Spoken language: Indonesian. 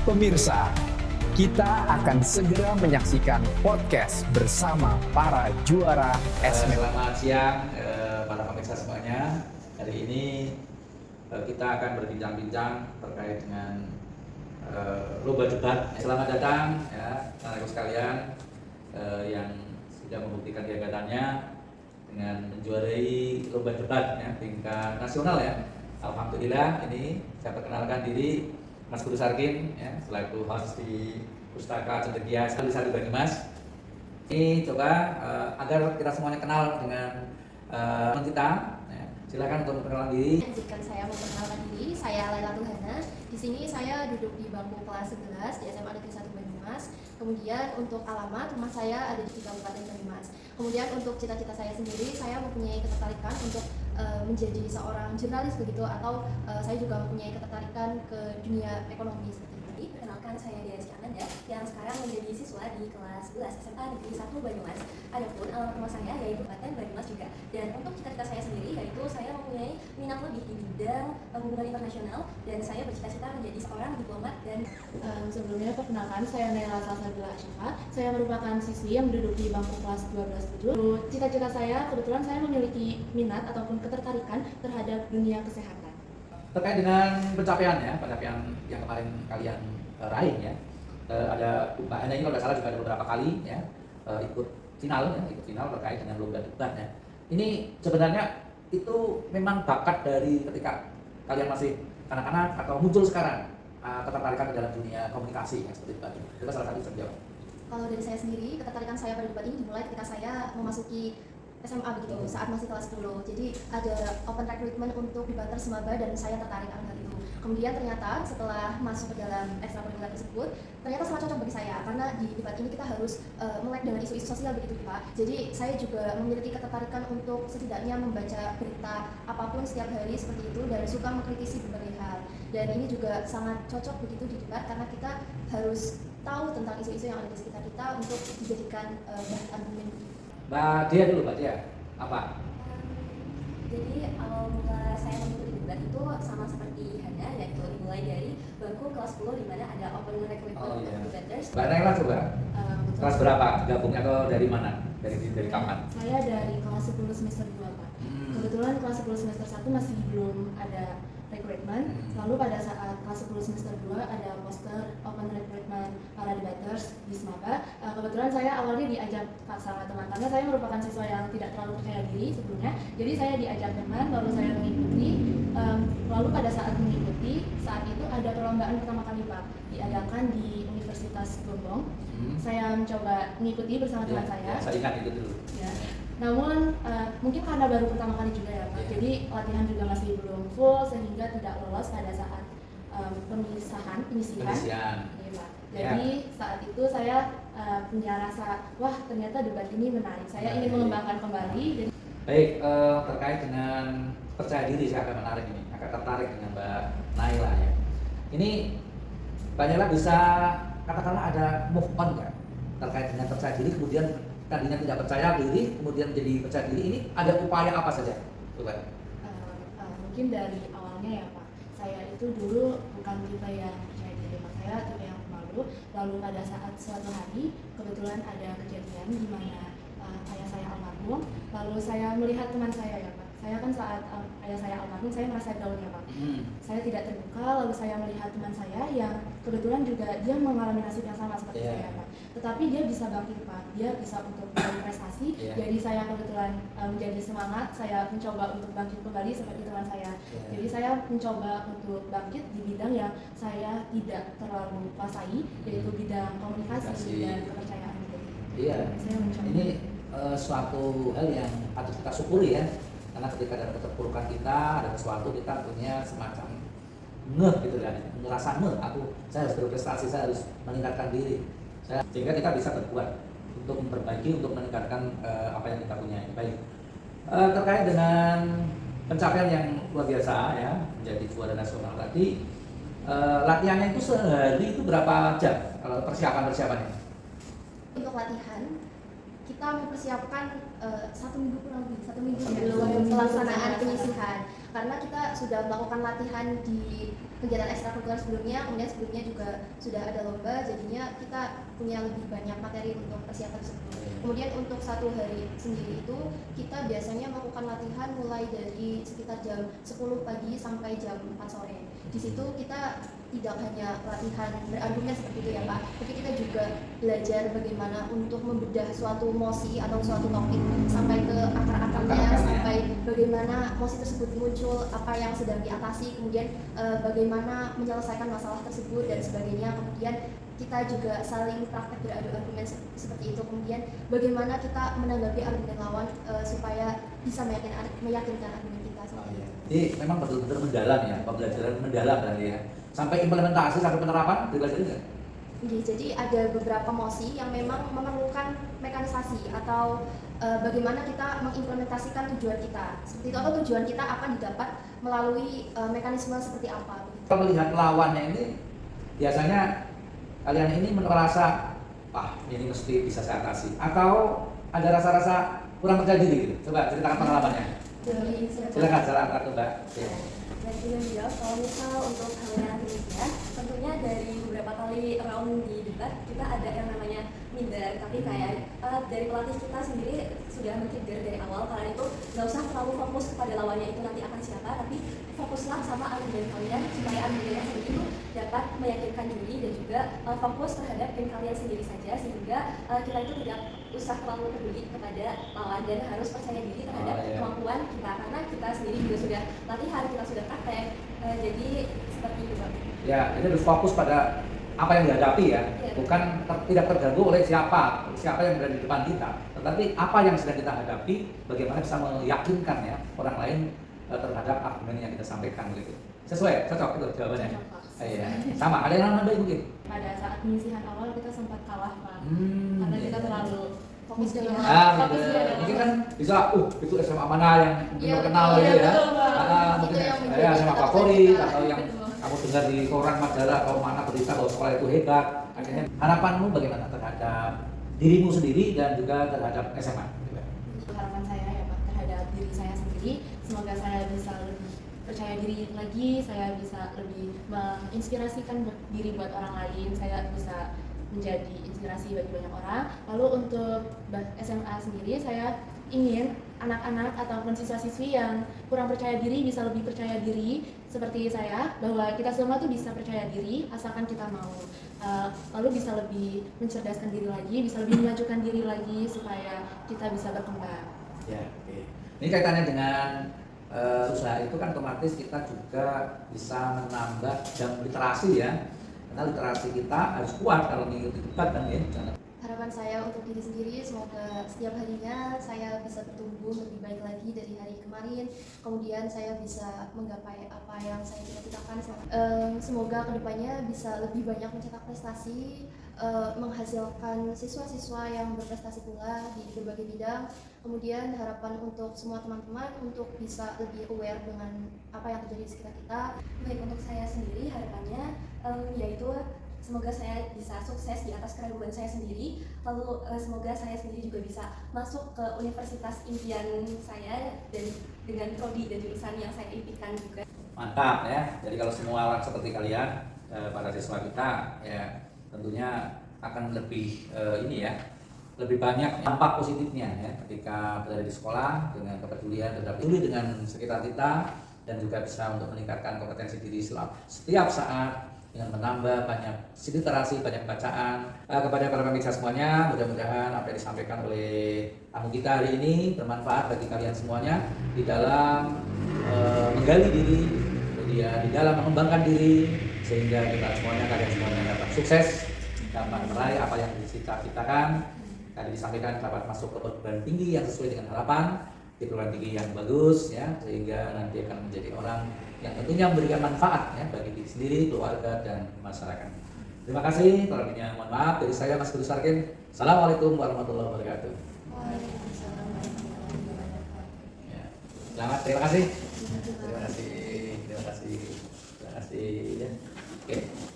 Pemirsa, kita akan segera menyaksikan podcast bersama para juara SMED. Selamat siang para pemirsa semuanya. Hari ini kita akan berbincang-bincang terkait dengan lomba debat. Selamat datang ya, anak-anak sekalian yang sudah membuktikan kegiatannya dengan menjuarai lomba debat ya, tingkat nasional ya. Alhamdulillah, ini saya perkenalkan diri Mas Guru Sarkin ya, selaku host di Pustaka Cendekia Sari Banyumas. Ini coba agar kita semuanya kenal dengan kita. Ya, silakan untuk memperkenalkan diri. Izinkan saya memperkenalkan diri, saya Laila Tuhana. Di sini saya duduk di bangku kelas 11 di SMA Negeri 1 Banyumas. Kemudian untuk alamat rumah saya ada di Kabupaten Banyumas. Kemudian untuk cita-cita saya sendiri, saya mempunyai ketertarikan untuk menjadi seorang jurnalis begitu, atau saya juga mempunyai ketertarikan ke dunia ekonomi seperti itu. Perkenalkan, saya Dias Ananda yang sekarang menjadi siswa di kelas 11 SMA Negeri 1 Banyumas. Adapun alamat rumah saya yaitu Kabupaten Banyumas juga. Dan untuk cita-cita saya sendiri yaitu saya mempunyai minat lebih di bidang hubungan internasional dan saya bercita-cita menjadi seorang diplomat. Dan sebelumnya perkenalkan, saya Naila Salsabila Asyafa. Saya merupakan siswi yang duduk di bangku kelas 12-7. Cita-cita saya, kebetulan saya memiliki minat ataupun ketertarikan terhadap dunia kesehatan. Terkait dengan pencapaian yang kemarin kalian raih ya, ada Mbak Hana ini kalau tidak salah juga ada beberapa kali ya ikut final terkait dengan lomba debat ya. Ini sebenarnya itu memang bakat dari ketika kalian masih anak-anak atau muncul sekarang ketertarikan dalam dunia komunikasi ya, seperti itu. Itu salah satu yang jawab. Kalau dari saya sendiri, ketertarikan saya pada debat ini dimulai ketika saya memasuki SMA begitu, saat masih kelas 10. Jadi ada open recruitment untuk debaters maba dan saya tertarik akan hal itu. Kemudian ternyata setelah masuk ke dalam ekstrakurikuler tersebut, ternyata sangat cocok bagi saya karena di debat ini kita harus melek dengan isu-isu sosial begitu Pak. Jadi saya juga memiliki ketertarikan untuk setidaknya membaca berita apapun setiap hari seperti itu dan suka mengkritisi berbagai hal. Dan ini juga sangat cocok begitu di debat karena kita harus tahu tentang isu-isu yang ada di sekitar kita untuk dijadikan bahan argumen. Mbak Dia dulu, Mbak Dia, apa? jadi awal mula saya mengikuti debat itu sama seperti Hana, yaitu dimulai dari bangku kelas 10 di mana ada open recruitment untuk debaters. Mbak Naila coba. Kelas berapa gabungnya atau dari mana? Dari kapan? Saya dari kelas 10 semester 2 Pak. Kebetulan kelas 10 semester 1 masih belum ada recruitment. Lalu pada saat kelas 10 semester 2 ada poster open recruitment para debaters di SMABA. Kebetulan saya awalnya diajak sama teman karena saya merupakan siswa yang tidak terlalu percaya diri sebelumnya. Jadi saya diajak teman, lalu saya mengikuti. Lalu pada saat mengikuti, saat itu ada perlombaan pertama kali Pak, diadakan di Universitas Gombong. Saya mencoba mengikuti bersama teman saya. Saya ingat itu dulu. Ya. Namun mungkin karena baru pertama kali juga ya Pak, jadi latihan juga masih belum full sehingga tidak lolos pada saat penyisihan. Ya, Pak. Jadi saat itu saya punya rasa, wah ternyata debat ini menarik, saya ingin mengembangkan kembali. Jadi... Baik, terkait dengan percaya diri saya akan menarik ini, akan tertarik dengan Mbak Naila ya. Ini Mbak Naila bisa katakanlah ada move on nggak terkait dengan percaya diri, kemudian tadinya tidak percaya diri, kemudian menjadi percaya diri, ini ada upaya apa saja? Coba. Mungkin dari awalnya ya Pak, saya itu dulu bukan tipe yang percaya diri, saya tipe yang pemalu. Lalu pada saat suatu hari, kebetulan ada kejadian di mana ayah saya almarhum, lalu saya melihat teman saya ya Pak. Saya kan saat ayah saya almarhum, saya merasa down ya Pak. Saya tidak terbuka, lalu saya melihat teman saya yang kebetulan juga dia mengalami nasib yang sama seperti saya Pak. Tetapi dia bisa bangkit Pak, dia bisa untuk meraih prestasi. Jadi saya kebetulan menjadi semangat, saya mencoba untuk bangkit kembali seperti teman saya. Jadi saya mencoba untuk bangkit di bidang yang saya tidak terlalu kuasai, yaitu bidang komunikasi dan kepercayaan. Iya, ini suatu hal yang patut kita syukuri ya. Karena ketika dalam keterpurukan kita ada sesuatu, kita punya semacam gitu kan, ngerasa saya harus berprestasi, saya harus meningkatkan diri, sehingga kita bisa berbuat untuk memperbaiki, untuk meningkatkan apa yang kita punya. Baik, terkait dengan pencapaian yang luar biasa ya, menjadi juara nasional tadi, latihannya itu sehari itu berapa jam kalau persiapannya? Untuk latihan kita mempersiapkan 1 minggu kurang lebih, 1 minggu sebelum pelaksanaan penyisihan, karena kita sudah melakukan latihan di kegiatan ekstrakurikuler sebelumnya, kemudian sebelumnya juga sudah ada lomba, jadinya kita punya lebih banyak materi untuk persiapan tersebut. Kemudian untuk satu hari sendiri itu kita biasanya melakukan latihan mulai dari sekitar jam 10 pagi sampai jam 4 sore. Di situ kita tidak hanya latihan berargumen seperti itu ya Pak, tapi kita juga belajar bagaimana untuk membedah suatu mosi atau suatu topik sampai ke akar-akarnya, sampai bagaimana mosi tersebut muncul, apa yang sedang diatasi, kemudian bagaimana menyelesaikan masalah tersebut dan sebagainya. Kemudian kita juga saling praktek beradu argumen seperti itu. Kemudian bagaimana kita menanggapi argumen lawan supaya bisa meyakinkan argumen kita seperti itu. Jadi memang betul-betul mendalam ya, pembelajaran mendalam tadi ya. Sampai implementasi, sampai penerapan dipelajari nggak? Jadi ada beberapa mosi yang memang memerlukan mekanisasi atau bagaimana kita mengimplementasikan tujuan kita. Seperti itu, atau tujuan kita akan didapat melalui mekanisme seperti apa. Kalau melihat lawannya ini, biasanya kalian ini merasa, wah ini mesti bisa saya atasi. Atau ada rasa-rasa kurang percaya diri gitu. Coba ceritakan pengalamannya. Silakan cara Mbak. Dari beliau, kalau misal untuk hal yang ya, tentunya dari beberapa kali round di debat kita ada yang namanya minder, tapi kayak dari pelatih kita sendiri sudah men-trigger dari awal, kalian itu nggak usah terlalu fokus kepada lawannya itu nanti akan siapa, tapi fokuslah sama argumen kalian supaya argumennya sendiri itu dapat meyakinkan diri dan juga fokus terhadap tim kalian sendiri saja, sehingga kita itu tidak usah terlalu peduli kepada lawan dan harus percaya diri terhadap kemampuan kita, karena kita sendiri juga sudah latihan, kita sudah praktek, jadi seperti itu Pak. Ya, ini harus fokus pada apa yang dihadapi ya, bukan tidak terganggu oleh siapa yang berada di depan kita, tetapi apa yang sedang kita hadapi, bagaimana bisa meyakinkan ya orang lain terhadap argumen yang kita sampaikan gitu. Sesuai, cocok itu jawabannya. Iya, sama. Ada yang nambahin mungkin? Pada saat penyisihan awal kita sempat kalah Pak, karena kita terlalu fokus dengan mungkin kan bisa, itu SMA mana yang terkenal gitu ya, mungkin ya SMA favorit atau yang kamu dengar di koran majalah atau mana berita bahwa sekolah itu hebat. Akhirnya harapanmu bagaimana terhadap dirimu sendiri dan juga terhadap SMA? Harapan saya ya Pak terhadap diri saya sendiri, semoga saya bisa lebih percaya diri lagi, saya bisa lebih menginspirasikan diri buat orang lain, saya bisa menjadi inspirasi bagi banyak orang. Lalu untuk SMA sendiri, saya ingin anak-anak ataupun siswa-siswi yang kurang percaya diri bisa lebih percaya diri seperti saya, bahwa kita semua tuh bisa percaya diri asalkan kita mau. Lalu bisa lebih mencerdaskan diri lagi, bisa lebih memajukan diri lagi supaya kita bisa berkembang. Ya, oke. Ini kaitannya dengan usaha itu kan otomatis kita juga bisa menambah jam literasi ya, karena literasi kita harus kuat kalau mengikuti debat kan ya. Harapan saya untuk diri sendiri, semoga setiap harinya saya bisa bertumbuh lebih baik lagi dari hari kemarin, kemudian saya bisa menggapai apa yang saya cita-citakan. Semoga kedepannya bisa lebih banyak mencetak prestasi, menghasilkan siswa-siswa yang berprestasi pula di berbagai bidang. Kemudian harapan untuk semua teman-teman untuk bisa lebih aware dengan apa yang terjadi di sekitar kita. Baik, untuk saya sendiri harapannya yaitu semoga saya bisa sukses di atas keraguan saya sendiri, lalu semoga saya sendiri juga bisa masuk ke universitas impian saya dan dengan prodi dan jurusan yang saya impikan juga. Mantap ya, jadi kalau semua orang seperti kalian, para siswa kita ya tentunya akan lebih lebih banyak dampak positifnya ya ketika berada di sekolah dengan kepedulian terhadap peduli dengan sekitar kita, dan juga bisa untuk meningkatkan kompetensi diri setiap saat dengan menambah banyak literasi, banyak bacaan. Kepada para pemirsa semuanya, mudah-mudahan apa yang disampaikan oleh tamu kita hari ini bermanfaat bagi kalian semuanya di dalam menggali diri, kemudian di dalam mengembangkan diri, sehingga kalian semuanya dapat sukses, dapat meraih apa yang dicita-citakan. Tadi disampaikan dapat masuk ke perguruan tinggi yang sesuai dengan harapan, di perguruan tinggi yang bagus ya, sehingga nanti akan menjadi orang yang tentunya memberikan manfaat ya bagi diri sendiri, keluarga dan masyarakat. Terima kasih. Kurangnya mohon maaf dari saya Mas Guru Sarkin. Assalamualaikum warahmatullahi wabarakatuh. Waalaikumsalam warahmatullahi wabarakatuh. Ya. Selamat, terima kasih. Terima kasih. Terima kasih. Terima kasih ya. Oke.